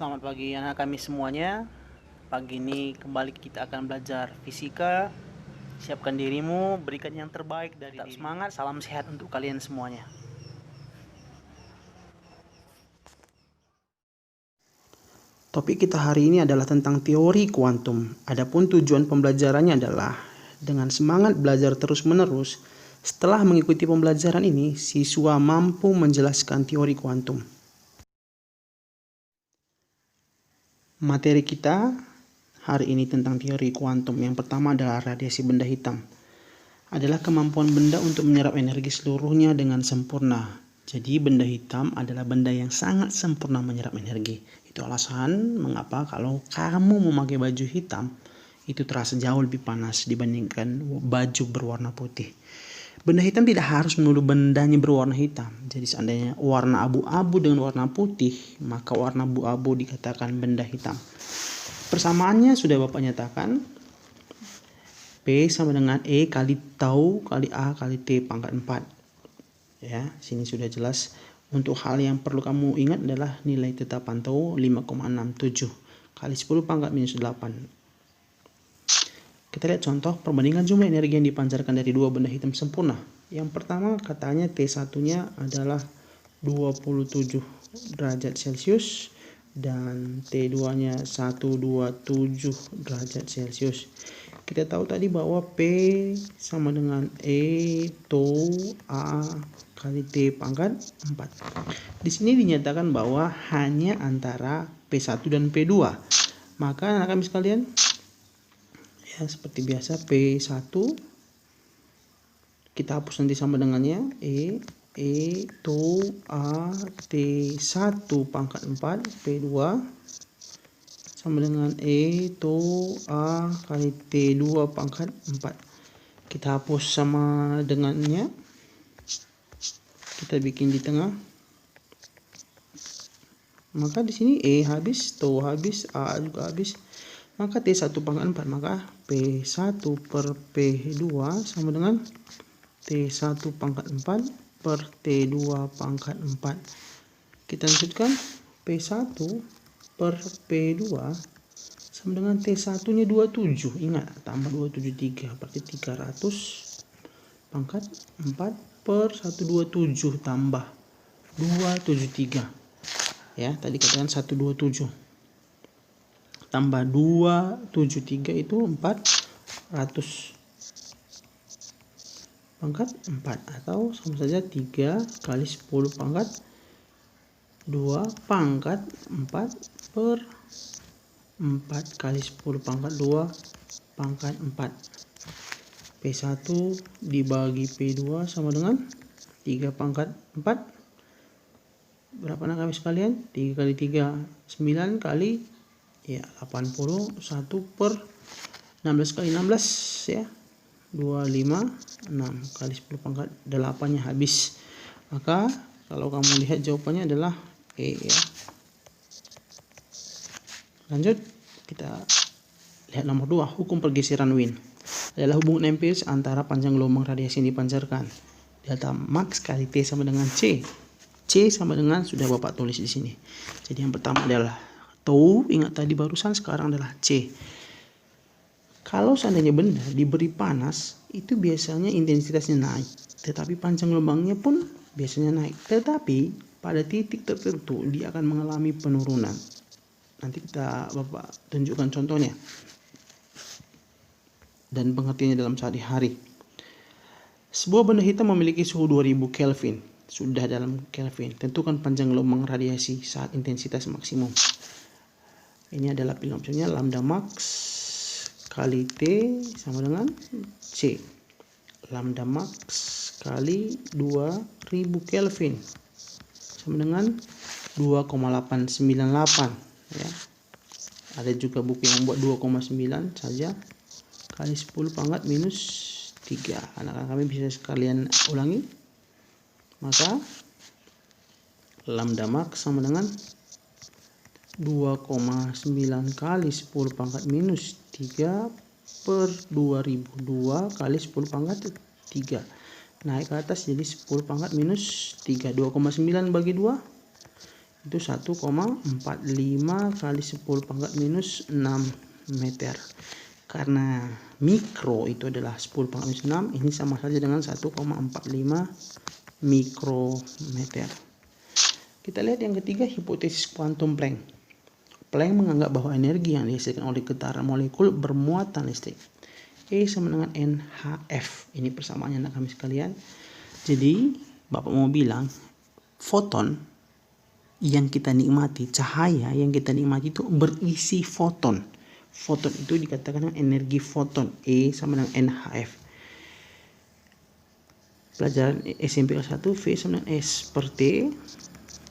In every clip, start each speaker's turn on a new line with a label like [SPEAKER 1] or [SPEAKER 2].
[SPEAKER 1] Selamat pagi anak kami semuanya. Pagi ini kembali kita akan belajar fisika. Siapkan dirimu, berikan yang terbaik dari diri. Semangat, salam sehat untuk kalian semuanya.
[SPEAKER 2] Topik kita hari ini adalah tentang teori kuantum. Adapun tujuan pembelajarannya adalah dengan semangat belajar terus-menerus. Setelah mengikuti pembelajaran ini, siswa mampu menjelaskan teori kuantum. Materi kita hari ini tentang teori kuantum. Yang pertama adalah radiasi benda hitam. Adalah kemampuan benda untuk menyerap energi seluruhnya dengan sempurna. Jadi benda hitam adalah benda yang sangat sempurna menyerap energi. Itu alasan mengapa kalau kamu memakai baju hitam, itu terasa jauh lebih panas dibandingkan baju berwarna putih. Benda hitam tidak harus melulu bendanya berwarna hitam. Jadi seandainya warna abu-abu dengan warna putih, maka warna abu-abu dikatakan benda hitam. Persamaannya sudah Bapak nyatakan. P sama dengan E kali tau kali A kali T pangkat 4. Ya, sini sudah jelas. Untuk hal yang perlu kamu ingat adalah nilai tetapan tau 5,67 kali 10 pangkat minus 8. Kita lihat contoh perbandingan jumlah energi yang dipancarkan dari dua benda hitam sempurna. Yang pertama katanya T1-nya adalah 27 derajat Celcius dan T2-nya 127 derajat Celcius. Kita tahu tadi bahwa P sama dengan E tau A kali T pangkat 4. Di sini dinyatakan bahwa hanya antara P1 dan P2. Maka anak kami sekalian, ya seperti biasa P1 kita hapus nanti sama dengannya E tau A T1 pangkat 4 P2 sama dengan E tau A kali T2 pangkat 4. Kita hapus sama dengannya, kita bikin di tengah. Maka di sini E habis, tau habis, A juga habis. Maka T1 pangkat 4, maka P1 per P2 sama dengan T1 pangkat 4 per T2 pangkat 4. Kita lanjutkan, P1 per P2 sama dengan T1 nya 27. Ingat, tambah 273 berarti 300 pangkat 4 per 127 tambah 273. Ya, tadi katakan 127 tambah 273 itu 400 pangkat 4 atau sama saja 3 kali 10 pangkat 2 pangkat 4 per 4 kali 10 pangkat 2 pangkat 4. P1 dibagi P2 sama dengan 3 pangkat 4. Berapa anak kami sekalian? 3 kali 3 9 kali ya 81 per 16 kali 16 ya 256 kali 10 pangkat 8 nya habis. Maka kalau kamu lihat jawabannya adalah E ya. Lanjut kita lihat nomor 2, hukum pergeseran Wien adalah hubungan empiris antara panjang gelombang radiasi yang dipancarkan. Delta max kali T sama dengan C. C sama dengan sudah Bapak tulis di sini. Jadi yang pertama adalah tau, ingat tadi barusan, sekarang adalah C. Kalau seandainya benda diberi panas, itu biasanya intensitasnya naik, tetapi panjang gelombangnya pun biasanya naik. Tetapi pada titik tertentu dia akan mengalami penurunan. Nanti Bapak tunjukkan contohnya dan pengertiannya dalam sehari-hari. Sebuah benda hitam memiliki suhu 2000 Kelvin. Sudah dalam Kelvin. Tentukan panjang gelombang radiasi saat intensitas maksimum. Ini adalah pilihan opsinya lambda max kali T sama dengan C. Lambda max kali 2000 Kelvin sama dengan 2,898 ya. Ada juga buku yang buat 2,9 saja kali 10 pangkat minus 3. Anak-anak kami bisa sekalian ulangi. Maka lambda max sama dengan 2,9 kali 10 pangkat minus 3 per 2002 kali 10 pangkat 3. Naik ke atas jadi 10 pangkat minus 3. 2,9 bagi 2 itu 1,45 kali 10 pangkat minus 6 meter. Karena mikro itu adalah 10 pangkat minus 6, ini sama saja dengan 1,45 mikrometer. Kita lihat yang ketiga, hipotesis kuantum Planck. Planck menganggap bahwa energi yang dihasilkan oleh getaran molekul bermuatan listrik, E sama dengan NhF. Ini persamaannya anak kami sekalian. Jadi Bapak mau bilang foton yang kita nikmati, cahaya yang kita nikmati itu berisi foton. Foton itu dikatakan dengan energi foton, E sama dengan NhF. Pelajaran SMP kelas 1, V sama dengan S per T.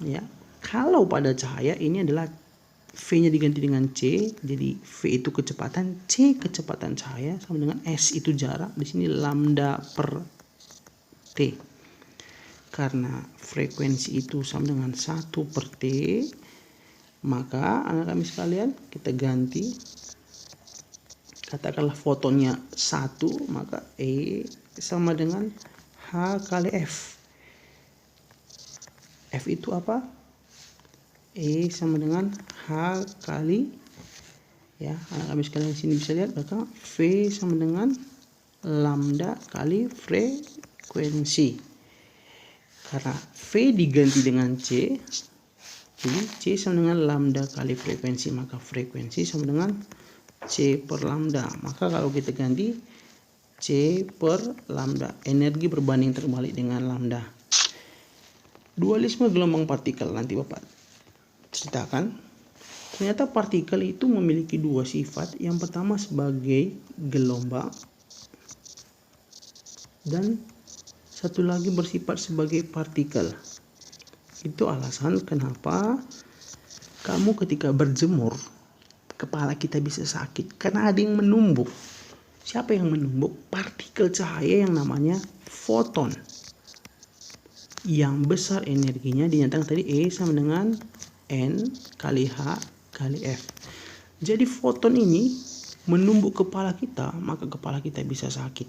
[SPEAKER 2] Ya, kalau pada cahaya ini adalah V-nya diganti dengan C, jadi V itu kecepatan, C kecepatan cahaya sama dengan S itu jarak, di sini lambda per T. Karena frekuensi itu sama dengan 1 per T, maka anak kami sekalian kita ganti, katakanlah fotonnya 1, maka E sama dengan H kali F. F itu apa? E sama dengan H kali, ya anak kami sekalian sini bisa lihat maka V sama dengan lambda kali frekuensi. Karena V diganti dengan C, jadi C sama dengan lambda kali frekuensi, maka frekuensi sama dengan C per lambda. Maka kalau kita ganti C per lambda, energi berbanding terbalik dengan lambda. Dualisme gelombang partikel, nanti Bapak ceritakan. Ternyata partikel itu memiliki dua sifat. Yang pertama sebagai gelombang, dan satu lagi bersifat sebagai partikel. Itu alasan kenapa kamu ketika berjemur kepala kita bisa sakit, karena ada yang menumbuk. Siapa yang menumbuk? Partikel cahaya yang namanya foton. Yang besar energinya dinyatakan tadi E sama dengan N kali H kali F. Jadi foton ini menumbuk kepala kita, maka kepala kita bisa sakit.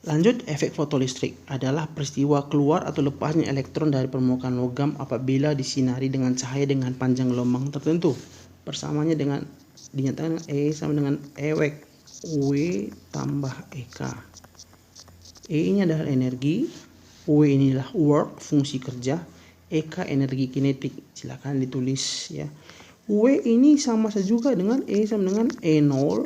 [SPEAKER 2] Lanjut, efek fotolistrik adalah peristiwa keluar atau lepasnya elektron dari permukaan logam apabila disinari dengan cahaya dengan panjang gelombang tertentu. Persamaannya dengan dinyatakan E sama dengan EW tambah EK. E ini adalah energi, W ini adalah work, fungsi kerja, EK energi kinetik. Silakan ditulis ya. W ini sama saja juga dengan E sama dengan E0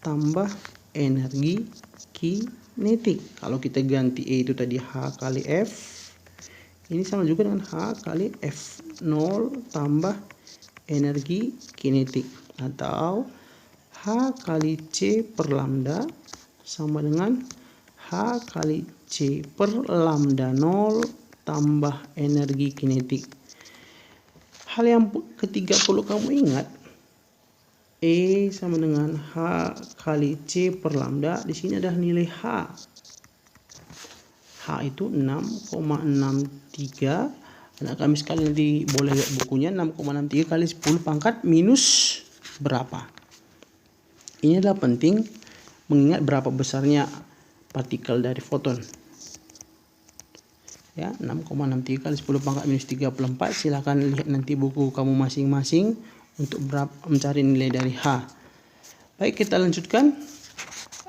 [SPEAKER 2] tambah energi kinetik. Kalau kita ganti E itu tadi H kali F, ini sama juga dengan H kali F0 tambah energi kinetik, atau H kali C per lambda sama dengan H kali C per lambda 0 tambah energi kinetik. Hal yang ketiga perlu kamu ingat, E sama dengan H kali C per lambda, di sini adalah nilai H. H itu 6,63. Anak kami sekalian nanti boleh lihat bukunya, 6,63 kali 10 pangkat minus berapa. Ini adalah penting mengingat berapa besarnya partikel dari foton. Ya, 6,63 kali 10 pangkat minus 34. Silahkan lihat nanti buku kamu masing-masing untuk mencari nilai dari H. Baik, kita lanjutkan.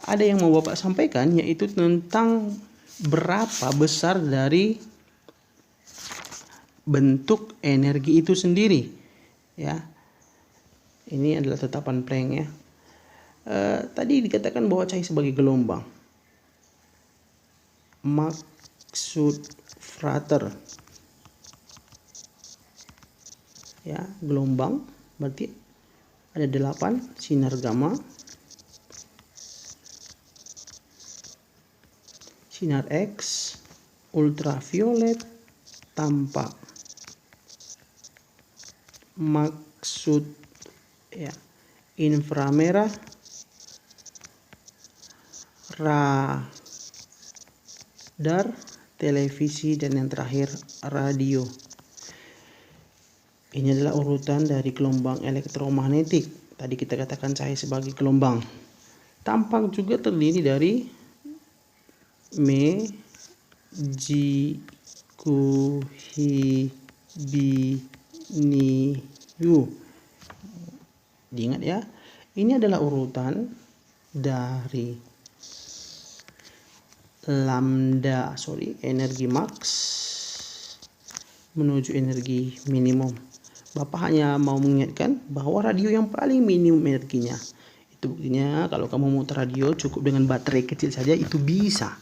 [SPEAKER 2] Ada yang mau Bapak sampaikan, yaitu tentang berapa besar dari bentuk energi itu sendiri. Ya, ini adalah tetapan Planck ya. Tadi dikatakan bahwa cahaya sebagai gelombang. Maksud Frater ya, gelombang berarti ada 8 sinar gamma, sinar X, ultraviolet, tampak. Maksud ya, inframerah, radar, televisi, dan yang terakhir radio. Ini adalah urutan dari gelombang elektromagnetik. Tadi kita katakan cahaya sebagai gelombang. Tampak juga terdiri dari Kuhibiniu. Diingat ya, ini adalah urutan dari energi max menuju energi minimum. Bapak hanya mau mengingatkan bahwa radio yang paling minimum energinya. Itu buktinya kalau kamu muter radio cukup dengan baterai kecil saja itu bisa.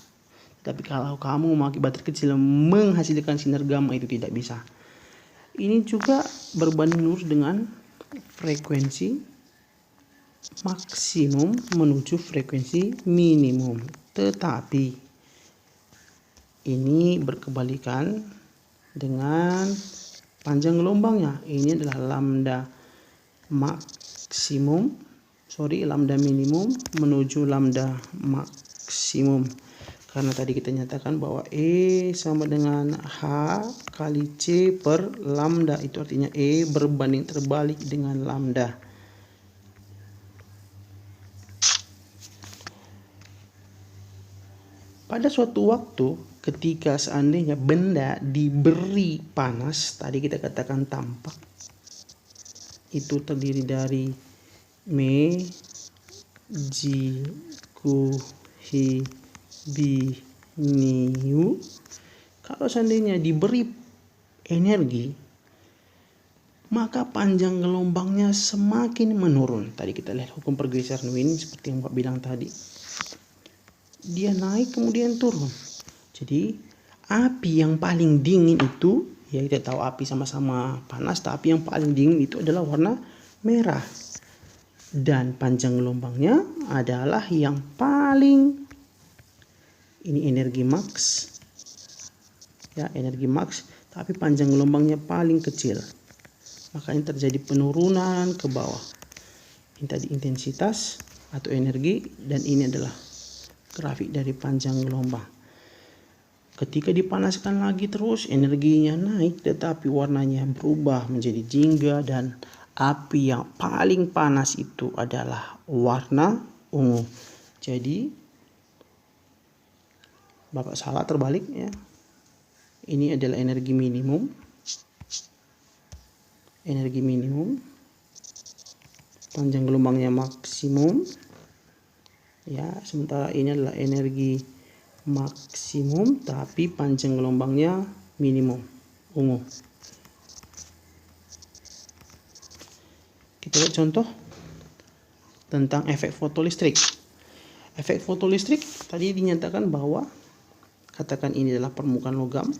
[SPEAKER 2] Tapi kalau kamu memakai baterai kecil menghasilkan sinar gamma itu tidak bisa. Ini juga berbanding lurus dengan frekuensi maksimum menuju frekuensi minimum. Tetapi ini berkebalikan dengan panjang gelombangnya. Ini adalah lambda minimum menuju lambda maksimum. Karena tadi kita nyatakan bahwa E sama dengan H kali C per lambda. Itu artinya E berbanding terbalik dengan lambda. Pada suatu waktu ketika seandainya benda diberi panas, tadi kita katakan tampak, itu terdiri dari me, ji, ku, hi, bi, niu. Kalau seandainya diberi energi, maka panjang gelombangnya semakin menurun. Tadi kita lihat hukum pergeseran Wien seperti yang Pak bilang tadi. Dia naik kemudian turun. Jadi api yang paling dingin itu, ya kita tahu api sama-sama panas, tapi yang paling dingin itu adalah warna merah. Dan panjang gelombangnya adalah yang paling, ini energi max. Ya, energi max, tapi panjang gelombangnya paling kecil. Makanya terjadi penurunan ke bawah. Ini tadi intensitas atau energi, dan ini adalah grafik dari panjang gelombang. Ketika dipanaskan lagi terus, energinya naik tetapi warnanya berubah menjadi jingga, dan api yang paling panas itu adalah warna ungu. Jadi Bapak salah terbalik ya. Ini adalah energi minimum. Energi minimum. Panjang gelombangnya maksimum. Ya, sementara ini adalah energi maksimum tapi panjang gelombangnya minimum, ungu. Kita lihat contoh tentang efek fotolistrik. Efek fotolistrik tadi dinyatakan bahwa, katakan ini adalah permukaan logam.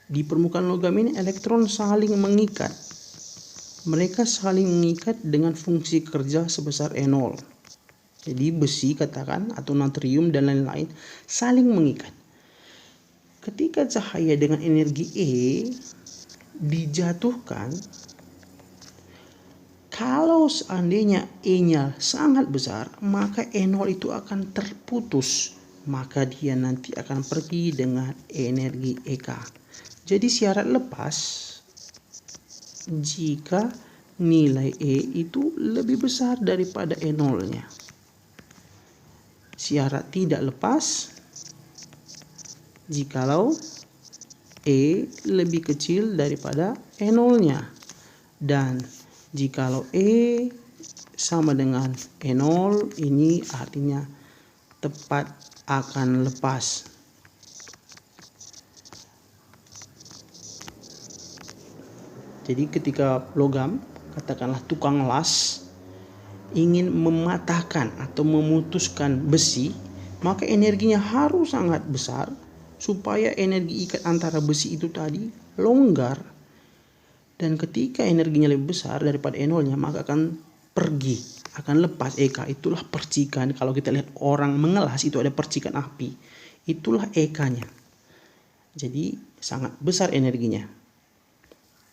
[SPEAKER 2] Di permukaan logam ini elektron saling mengikat. Mereka saling mengikat dengan fungsi kerja sebesar E0. Jadi besi katakan atau natrium dan lain-lain saling mengikat. Ketika cahaya dengan energi E dijatuhkan, kalau seandainya E-nya sangat besar, maka E0 itu akan terputus. Maka dia nanti akan pergi dengan energi EK. Jadi syarat lepas jika nilai E itu lebih besar daripada E0-nya. Syarat tidak lepas jikalau E lebih kecil daripada E0-nya. Dan jikalau E sama dengan E0, ini artinya tepat akan lepas. Jadi ketika logam, katakanlah tukang las, ingin mematahkan atau memutuskan besi, maka energinya harus sangat besar supaya energi ikat antara besi itu tadi longgar. Dan ketika energinya lebih besar daripada E0-nya, maka akan pergi, akan lepas EK. Itulah percikan. Kalau kita lihat orang mengelas itu ada percikan api. Itulah EK-nya. Jadi sangat besar energinya.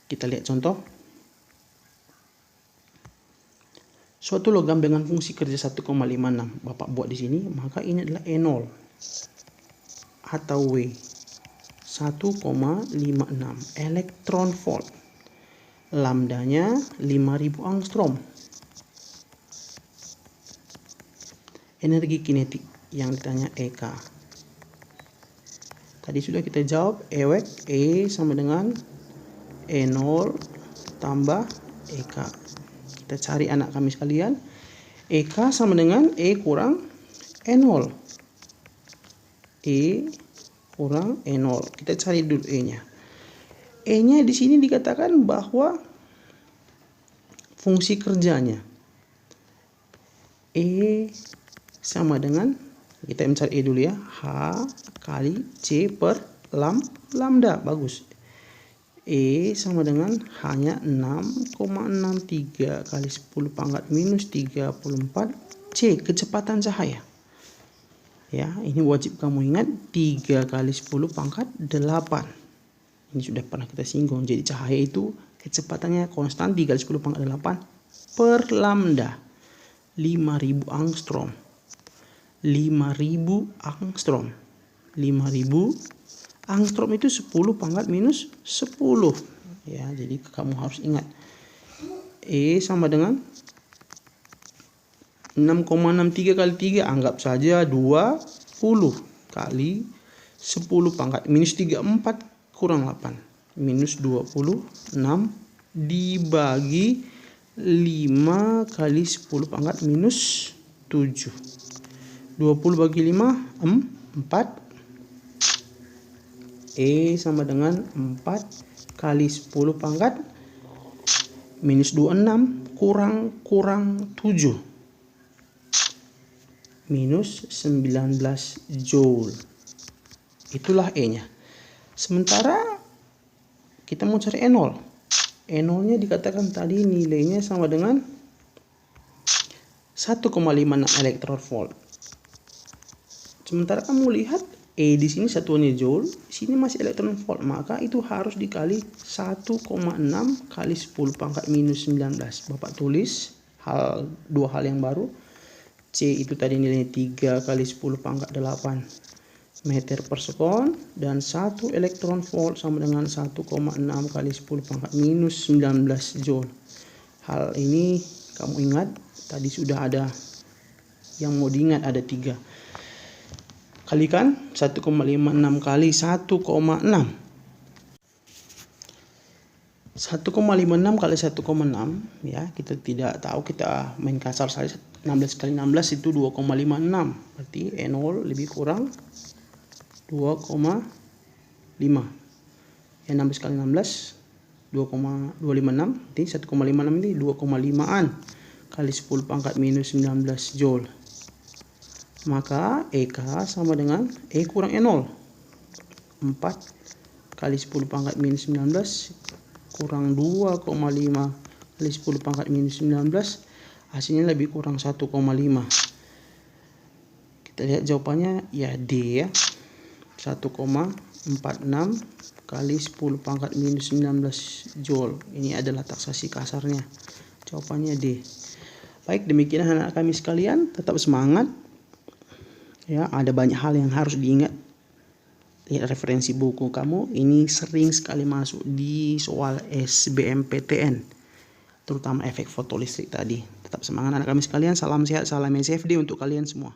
[SPEAKER 2] Kita lihat contoh. Suatu logam dengan fungsi kerja 1,56 Bapak buat di sini, maka ini adalah E0 atau W 1,56 elektron volt. Lambdanya 5000 angstrom. Energi kinetik yang ditanya EK. Tadi sudah kita jawab, ewek E sama dengan E0 tambah EK. Kita cari anak kami sekalian. EK sama dengan E kurang E0. E kurang E0. Kita cari dulu E-nya. E-nya di sini dikatakan bahwa fungsi kerjanya E sama dengan, kita mencari E dulu ya, H kali C per lambda. Bagus. E sama dengan hanya 6,63 kali 10 pangkat minus 34 C, kecepatan cahaya. Ya, ini wajib kamu ingat, 3 kali 10 pangkat 8. Ini sudah pernah kita singgung. Jadi cahaya itu kecepatannya konstan 3 kali 10 pangkat 8 per lambda. 5000 angstrom. 5000 angstrom. 5000 angstrom itu 10 pangkat minus 10. Ya, jadi kamu harus ingat. E sama dengan 6,63 kali 3, anggap saja 20 kali 10 pangkat minus 34 kurang 8. Minus 26 dibagi 5 kali 10 pangkat minus 7. 20 bagi 5, 4. E sama dengan 4 kali 10 pangkat minus 26 kurang 7. Minus 19 joule. Itulah E-nya. Sementara kita mau cari E0. E0-nya dikatakan tadi nilainya sama dengan 1,56 elektron volt. Sementara kamu lihat E di sini satuannya joule, di sini masih elektron volt, maka itu harus dikali 1,6 kali 10 pangkat minus 19. Bapak tulis dua hal yang baru. C itu tadi nilainya 3 kali 10 pangkat 8 meter per sekon, dan 1 elektron volt sama dengan 1,6 kali 10 pangkat minus 19 joule. Hal ini kamu ingat, tadi sudah ada yang mau diingat, ada 3. Kalikan 1,56 kali 1,6. 1,56 kali 1,6 ya, kita tidak tahu, kita main kasar saja. 16 kali 16 itu 2,56. Berarti E0 lebih kurang 2,5. Ya, 16 kali 16 2,256. Berarti 1,56 ini 2,5an kali 10 pangkat minus 19 joule. Maka EK sama dengan E kurang E0. 4 kali 10 pangkat minus 19 kurang 2,5 kali 10 pangkat minus 19, hasilnya lebih kurang 1,5. Kita lihat jawabannya ya D ya. 1,46 kali 10 pangkat minus 19 joule. Ini adalah taksasi kasarnya. Jawabannya D. Baik, demikian anak kami sekalian, tetap semangat. Ya, ada banyak hal yang harus diingat. Lihat referensi buku kamu, ini sering sekali masuk di soal SBMPTN, terutama efek fotolistrik tadi. Tetap semangat anak kami sekalian, salam sehat, salam SFD untuk kalian semua.